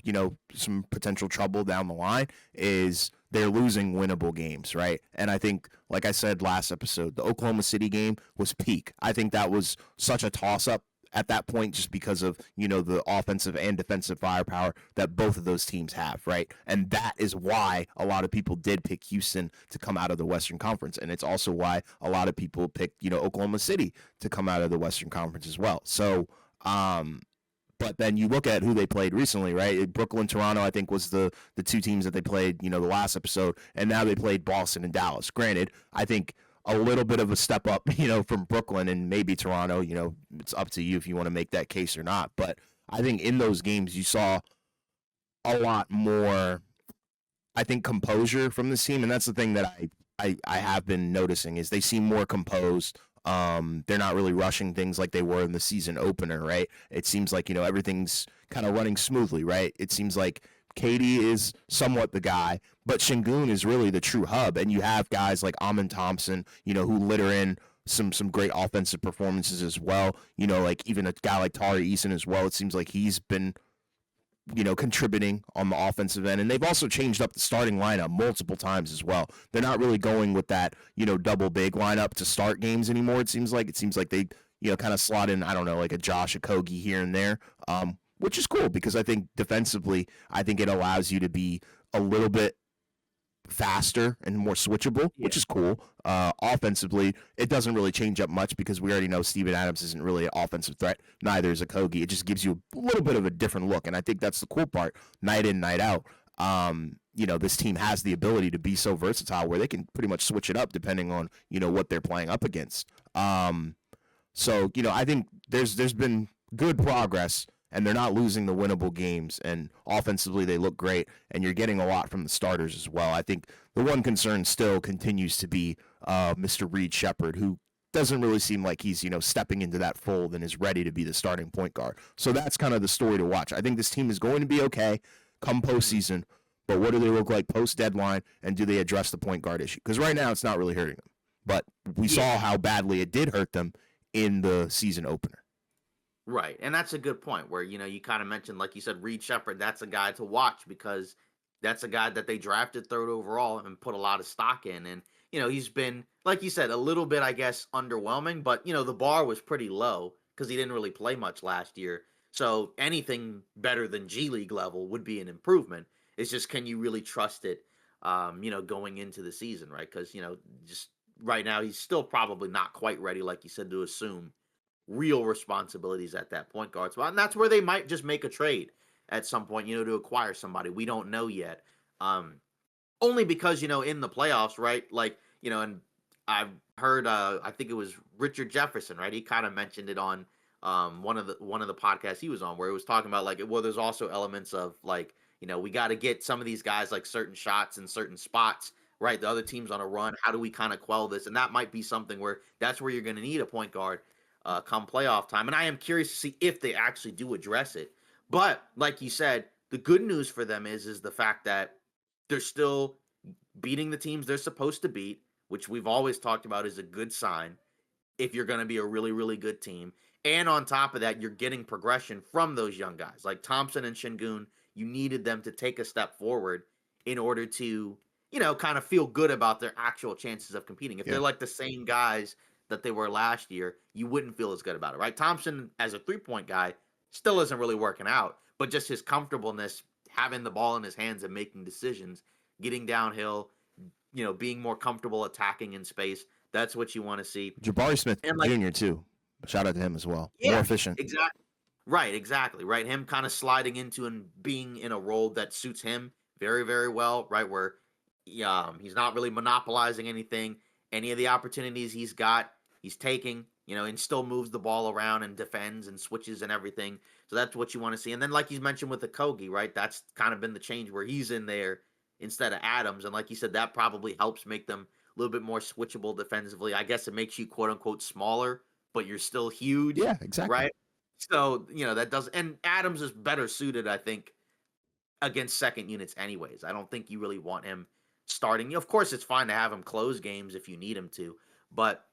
some potential trouble down the line is they're losing winnable games, right? And I think, like I said last episode, the Oklahoma City game was peak. I think that was such a toss up at that point, just because of, the offensive and defensive firepower that both of those teams have, right? And that is why a lot of people did pick Houston to come out of the Western Conference. And it's also why a lot of people picked, Oklahoma City to come out of the Western Conference as well. So, but then you look at who they played recently, right? Brooklyn, Toronto, I think was the two teams that they played, the last episode, and now they played Boston and Dallas. Granted, I think a little bit of a step up, from Brooklyn and maybe Toronto. It's up to you if you want to make that case or not. But I think in those games you saw a lot more, I think, composure from this team, and that's the thing that I have been noticing is they seem more composed. They're not really rushing things like they were in the season opener, right? It seems like, everything's kind of running smoothly, right? It seems like Katie is somewhat the guy, but Şengün is really the true hub, and you have guys like Amin Thompson, who litter in some great offensive performances as well. Like even a guy like Tari Eason as well. It seems like he's been, contributing on the offensive end. And they've also changed up the starting lineup multiple times as well. They're not really going with that, double big lineup to start games anymore. It seems like they, kind of slot in, I don't know, like a Josh Okogie here and there, which is cool because I think defensively, I think it allows you to be a little bit faster and more switchable, which is cool. Offensively, it doesn't really change up much because we already know Steven Adams isn't really an offensive threat. Neither is Okogie. It just gives you a little bit of a different look, and I think that's the cool part. Night in, night out. This team has the ability to be so versatile where they can pretty much switch it up depending on what they're playing up against. So I think there's been good progress, and they're not losing the winnable games. And offensively, they look great, and you're getting a lot from the starters as well. I think the one concern still continues to be Mr. Reed Shepherd, who doesn't really seem like he's, stepping into that fold and is ready to be the starting point guard. So that's kind of the story to watch. I think this team is going to be okay come postseason, but what do they look like post-deadline, and do they address the point guard issue? Because right now it's not really hurting them. But we saw how badly it did hurt them in the season opener. Right. And that's a good point where, you kind of mentioned, like you said, Reed Shepherd, that's a guy to watch because that's a guy that they drafted third overall and put a lot of stock in. And, he's been, like you said, a little bit, I guess, underwhelming, but, the bar was pretty low because he didn't really play much last year. So anything better than G League level would be an improvement. It's just, can you really trust it, going into the season, right? Because, just right now, he's still probably not quite ready, like you said, to assume real responsibilities at that point guard spot. And that's where they might just make a trade at some point, to acquire somebody. We don't know yet. Only because, in the playoffs, right? Like, and I've heard I think it was Richard Jefferson, right? He kind of mentioned it on one of the podcasts he was on where he was talking about like, well, there's also elements of like, we got to get some of these guys like certain shots in certain spots, right? The other team's on a run. How do we kind of quell this? And that might be something where that's where you're going to need a point guard come playoff time. And I am curious to see if they actually do address it. But like you said, the good news for them is the fact that they're still beating the teams they're supposed to beat, which we've always talked about is a good sign if you're going to be a really, really good team. And on top of that, you're getting progression from those young guys. Like Thompson and Şengün, you needed them to take a step forward in order to, kind of feel good about their actual chances of competing. If they're like the same guys that they were last year, you wouldn't feel as good about it, right? Thompson, as a 3-point guy, still isn't really working out, but just his comfortableness, having the ball in his hands and making decisions, getting downhill, being more comfortable attacking in space. That's what you want to see. Jabari Smith And Jr. too. Shout out to him as well. yeah, More efficient. exactly. Right, exactly. Right. Him kind of sliding into and being in a role that suits him very, very well, right? Where he's not really monopolizing anything. Any of the opportunities he's got, he's taking, and still moves the ball around and defends and switches and everything. So that's what you want to see. And then, like you mentioned with the Kogi, right? That's kind of been the change where he's in there instead of Adams. And like you said, that probably helps make them a little bit more switchable defensively. I guess it makes you quote unquote smaller, but you're still huge. Yeah, exactly. Right. So, that does, and Adams is better suited, I think, against second units anyways. I don't think you really want him starting. Of course, it's fine to have him close games if you need him to, but,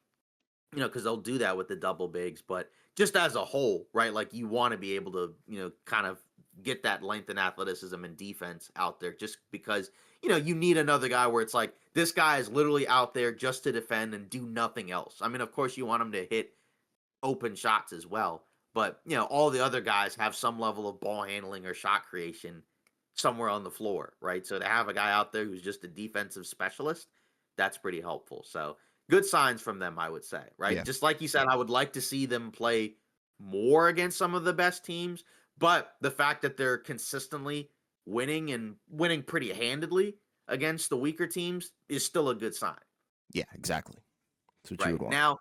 because they'll do that with the double bigs, but just as a whole, right, like you want to be able to, kind of get that length and athleticism and defense out there just because, you need another guy where it's like, this guy is literally out there just to defend and do nothing else. I mean, of course, you want him to hit open shots as well. But, all the other guys have some level of ball handling or shot creation somewhere on the floor, right? So to have a guy out there who's just a defensive specialist, that's pretty helpful. So good signs from them, I would say, right? Yeah. Just like you said, I would like to see them play more against some of the best teams. But the fact that they're consistently winning and winning pretty handedly against the weaker teams is still a good sign. Yeah, exactly. That's what right you would want. now.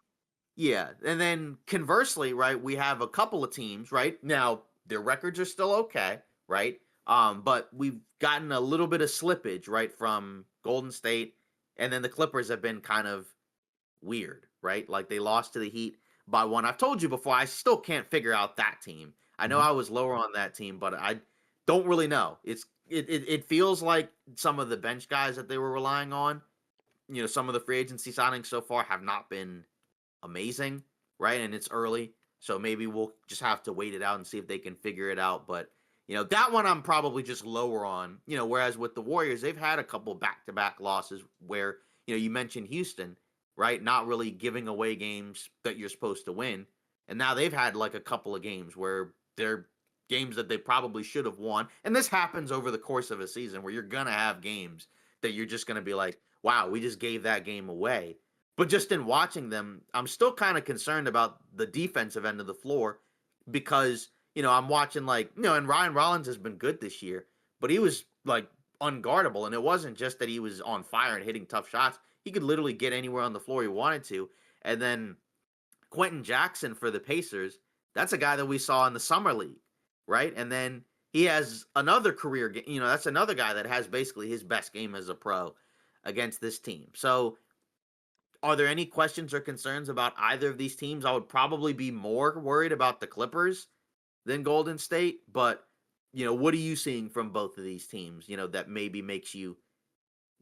Yeah, and then conversely, right, we have a couple of teams, right? Now, their records are still okay, right? But we've gotten a little bit of slippage, right, from Golden State, and then the Clippers have been kind of weird, right? Like they lost to the Heat by 1. I've told you before, I still can't figure out that team. I know I was lower on that team, but I don't really know. It feels like some of the bench guys that they were relying on, some of the free agency signings so far have not been amazing, right? And it's early, so maybe we'll just have to wait it out and see if they can figure it out. But that one I'm probably just lower on. Whereas with the Warriors, they've had a couple back-to-back losses where you mentioned Houston, right? Not really giving away games that you're supposed to win, and now they've had like a couple of games where they're games that they probably should have won. And this happens over the course of a season where you're gonna have games that you're just gonna be like, wow, we just gave that game away. But just in watching them, I'm still kind of concerned about the defensive end of the floor because, I'm watching and Ryan Rollins has been good this year, but he was like unguardable. And it wasn't just that he was on fire and hitting tough shots. He could literally get anywhere on the floor he wanted to. And then Quentin Jackson for the Pacers, that's a guy that we saw in the Summer League, right? And then he has another career game. That's another guy that has basically his best game as a pro against this team. So, are there any questions or concerns about either of these teams? I would probably be more worried about the Clippers than Golden State, but what are you seeing from both of these teams, that maybe makes you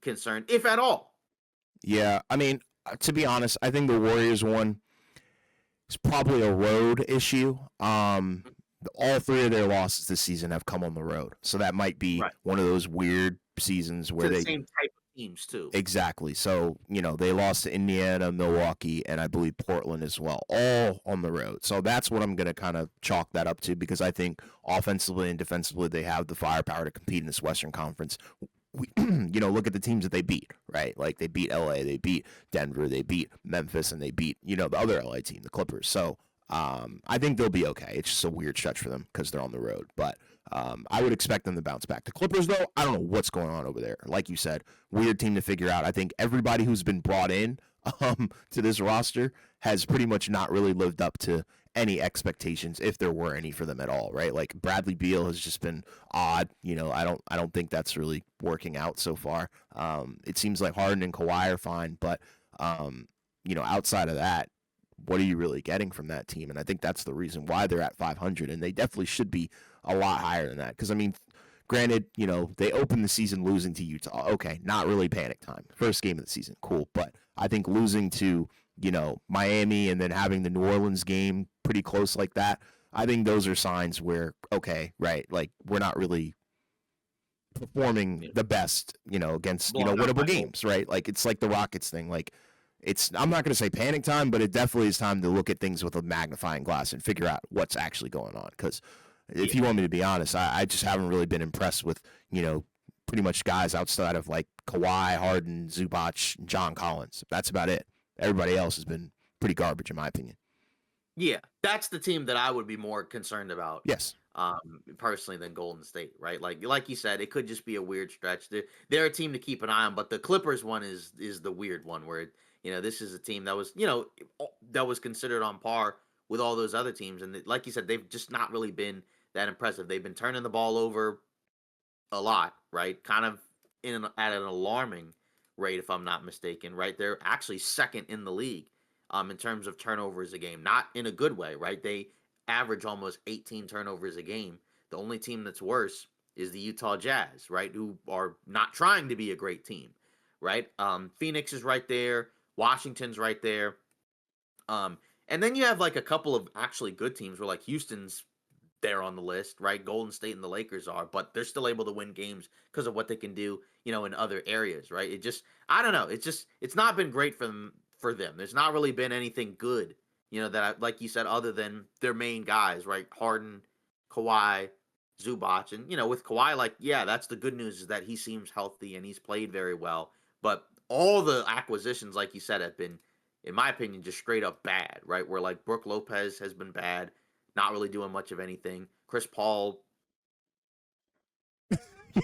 concerned, if at all? Yeah, I mean, to be honest, I think the Warriors one is probably a road issue. All 3 of their losses this season have come on the road, so that might be one of those weird seasons where the same type of teams too. Exactly. So they lost to Indiana, Milwaukee, and I believe Portland as well, all on the road. So that's what I'm going to kind of chalk that up to because I think offensively and defensively they have the firepower to compete in this Western Conference. Look at the teams that they beat, right? Like they beat LA, they beat Denver, they beat Memphis, and they beat the other LA team, the Clippers. So I think they'll be okay. It's just a weird stretch for them because they're on the road, but I would expect them to bounce back. The Clippers, though, I don't know what's going on over there. Like you said, weird team to figure out. I think everybody who's been brought in to this roster has pretty much not really lived up to any expectations, if there were any for them at all, right? Like Bradley Beal has just been odd. I don't think that's really working out so far. It seems like Harden and Kawhi are fine, but outside of that, what are you really getting from that team? And I think that's the reason why they're at 500, and they definitely should be a lot higher than that. Because, I mean, granted, they opened the season losing to Utah. Okay, not really panic time. First game of the season, cool. But I think losing to, Miami and then having the New Orleans game pretty close like that, I think those are signs where, okay, right, like we're not really performing the best, against, winnable games, right? Like it's like the Rockets thing. Like I'm not going to say panic time, but it definitely is time to look at things with a magnifying glass and figure out what's actually going on. Because if you want me to be honest, I just haven't really been impressed with, pretty much guys outside of like Kawhi, Harden, Zubac, and John Collins. That's about it. Everybody else has been pretty garbage, in my opinion. Yeah, that's the team that I would be more concerned about. Yes. Personally than Golden State, right? Like you said, it could just be a weird stretch. They're a team to keep an eye on, but the Clippers one is the weird one where this is a team that was that was considered on par with all those other teams, and like you said, they've just not really been that impressive. They've been turning the ball over a lot, right? Kind of at an alarming rate, if I'm not mistaken, right? They're actually second in the league in terms of turnovers a game, not in a good way, right? They average almost 18 turnovers a game. The only team that's worse is the Utah Jazz, right? Who are not trying to be a great team, right? Phoenix is right there. Washington's right there. And then you have like a couple of actually good teams where like Houston's there on the list, right? Golden State and the Lakers are, but they're still able to win games because of what they can do, in other areas, right? I don't know. It's not been great for them. There's not really been anything good, like you said, other than their main guys, right? Harden, Kawhi, Zubac, and with Kawhi, like, yeah, that's the good news is that he seems healthy and he's played very well. But all the acquisitions, like you said, have been, in my opinion, just straight up bad, right? Where like Brook Lopez has been bad, not really doing much of anything. Chris Paul,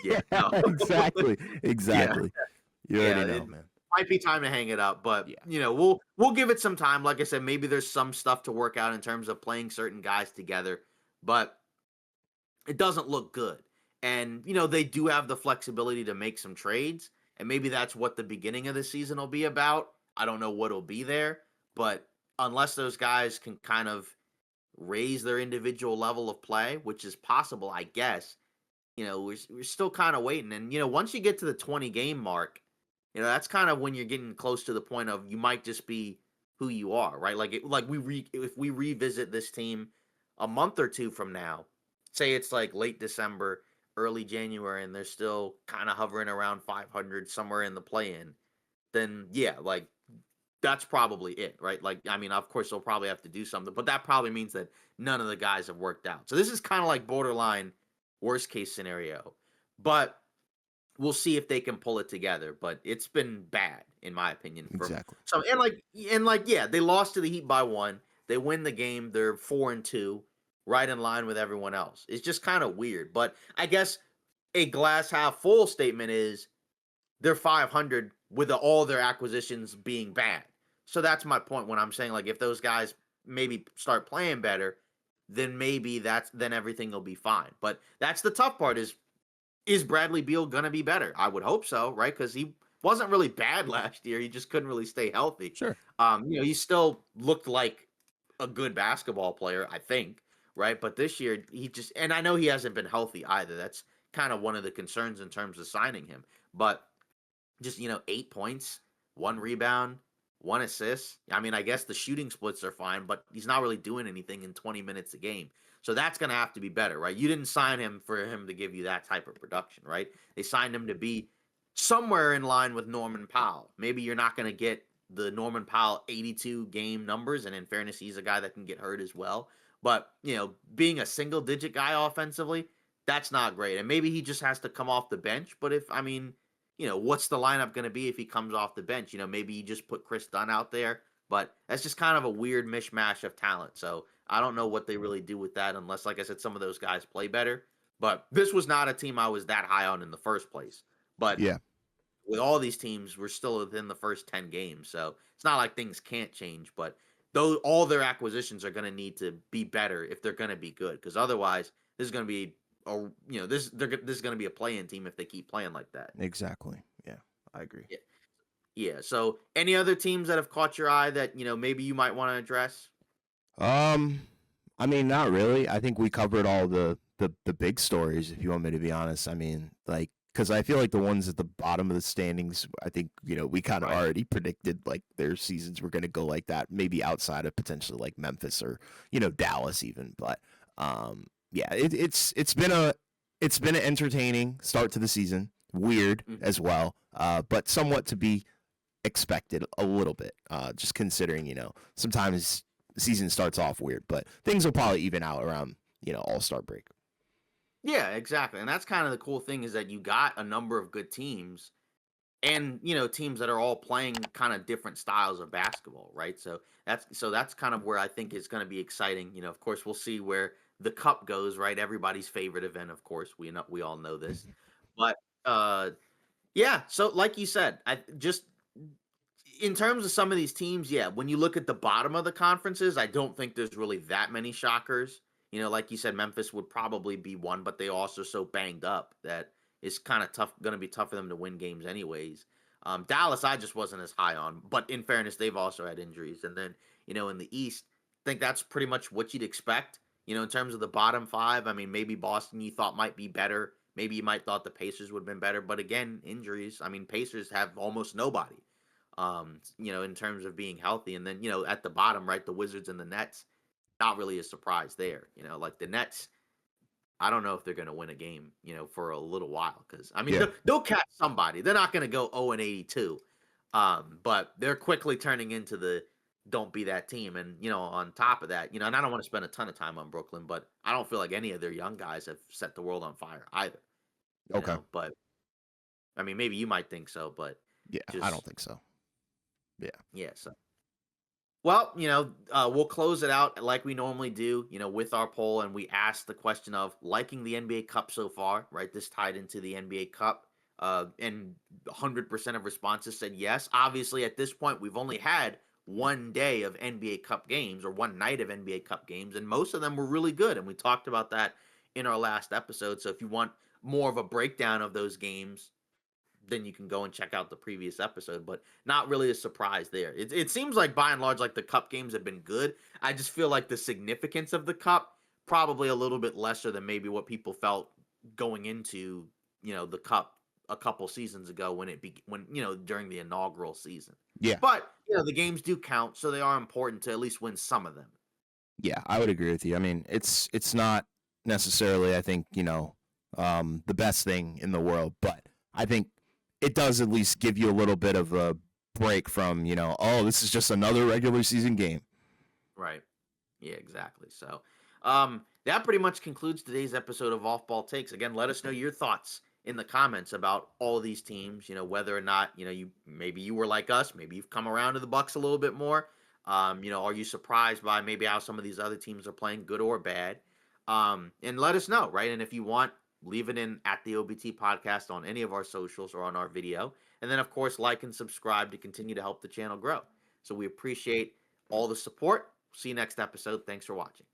yeah, no. exactly. Yeah. You already know, man. Might be time to hang it up, but yeah. We'll give it some time. Like I said, maybe there's some stuff to work out in terms of playing certain guys together, but it doesn't look good. And they do have the flexibility to make some trades, and maybe that's what the beginning of the season will be about. I don't know what'll be there, but unless those guys can kind of raise their individual level of play, which is possible, I guess, we're still kind of waiting. And once you get to the 20 game mark, that's kind of when you're getting close to the point of you might just be who you are, right? If we revisit this team a month or two from now, say it's like late December, early January, and they're still kind of hovering around 500 somewhere in the play-in, then yeah, like that's probably it, right? Like, I mean, of course they'll probably have to do something, but that probably means that none of the guys have worked out. So this is kind of like borderline worst case scenario, but we'll see if they can pull it together, but it's been bad in my opinion. Exactly. So yeah, they lost to the Heat by 1. They win the game. They're 4-2, right in line with everyone else. It's just kind of weird, but I guess a glass half full statement is they're 500 with all their acquisitions being bad. So that's my point when I'm saying like if those guys maybe start playing better, then maybe then everything will be fine. But that's the tough part is Bradley Beal going to be better? I would hope so, right? Because he wasn't really bad last year. He just couldn't really stay healthy. Sure. He still looked like a good basketball player, I think, right? But this year, and I know he hasn't been healthy either. That's kind of one of the concerns in terms of signing him. But just, 8 points, 1 rebound, 1 assist. I mean, I guess the shooting splits are fine, but he's not really doing anything in 20 minutes a game. So that's going to have to be better, right? You didn't sign him for him to give you that type of production, right? They signed him to be somewhere in line with Norman Powell. Maybe you're not going to get the Norman Powell 82 game numbers, and in fairness, he's a guy that can get hurt as well. But, being a single-digit guy offensively, that's not great. And maybe he just has to come off the bench. But what's the lineup going to be if he comes off the bench? Maybe you just put Chris Dunn out there. But that's just kind of a weird mishmash of talent. So I don't know what they really do with that unless, like I said, some of those guys play better. But this was not a team I was that high on in the first place. But yeah, with all these teams, we're still within the first 10 games. So it's not like things can't change. But though all their acquisitions are going to need to be better if they're going to be good. Because otherwise, this is going to be this is going to be a play-in team if they keep playing like that. Exactly. Yeah, I agree. Yeah. So any other teams that have caught your eye that, maybe you might want to address? I mean, not really. I think we covered all the big stories, if you want me to be honest. I mean, like, because I feel like the ones at the bottom of the standings, I think, we kind of already predicted like their seasons were going to go like that, maybe outside of potentially like Memphis or, Dallas even. But yeah, it's been an entertaining start to the season. Weird as well, but somewhat to be expected a little bit. Just considering, sometimes the season starts off weird, but things will probably even out around, All-Star break. Yeah, exactly. And that's kind of the cool thing is that you got a number of good teams and teams that are all playing kind of different styles of basketball, right? So that's kind of where I think it's going to be exciting. Of course, we'll see where the cup goes, right? Everybody's favorite event, of course. We all know this. But yeah, so like you said, I just in terms of some of these teams, yeah, when you look at the bottom of the conferences, I don't think there's really that many shockers. Like you said, Memphis would probably be one, but they also so banged up that it's kind of tough, going to be tough for them to win games anyways. Dallas, I just wasn't as high on, but in fairness, they've also had injuries. And then, in the East, I think that's pretty much what you'd expect. In terms of the bottom five, I mean, maybe Boston you thought might be better. Maybe you might thought the Pacers would have been better, but again, injuries. I mean, Pacers have almost nobody in terms of being healthy. And then, at the bottom, right, the Wizards and the Nets, not really a surprise there. Like the Nets, I don't know if they're going to win a game, for a little while. Because, I mean, Yeah. they'll catch somebody. They're not going to go 0-82. But they're quickly turning into the don't be that team. And, on top of that, and I don't want to spend a ton of time on Brooklyn, but I don't feel like any of their young guys have set the world on fire either. Okay. But, I mean, maybe you might think so, but Yeah, I don't just, think so. Yeah. yeah, so. Well, we'll close it out like we normally do, with our poll, and we asked the question of liking the NBA Cup so far, right? This tied into the NBA Cup, and 100% of responses said yes. Obviously, at this point, we've only had one day of NBA Cup games or one night of NBA Cup games, and most of them were really good, and we talked about that in our last episode. So if you want more of a breakdown of those games, then you can go and check out the previous episode, but not really a surprise there. It seems like by and large, like the cup games have been good. I just feel like the significance of the cup probably a little bit lesser than maybe what people felt going into, the cup a couple seasons ago when during the inaugural season. Yeah. But, the games do count, so they are important to at least win some of them. Yeah, I would agree with you. I mean, it's not necessarily, I think, the best thing in the world, but I think it does at least give you a little bit of a break from, oh, this is just another regular season game. Right. Yeah, exactly. So, that pretty much concludes today's episode of Off Ball Takes. Again, let us know your thoughts in the comments about all of these teams. Whether or not you were like us, maybe you've come around to the Bucks a little bit more. Are you surprised by maybe how some of these other teams are playing, good or bad? And let us know, right? And if you want, leave it in at the OBT podcast on any of our socials or on our video. And then, of course, like and subscribe to continue to help the channel grow. So we appreciate all the support. See you next episode. Thanks for watching.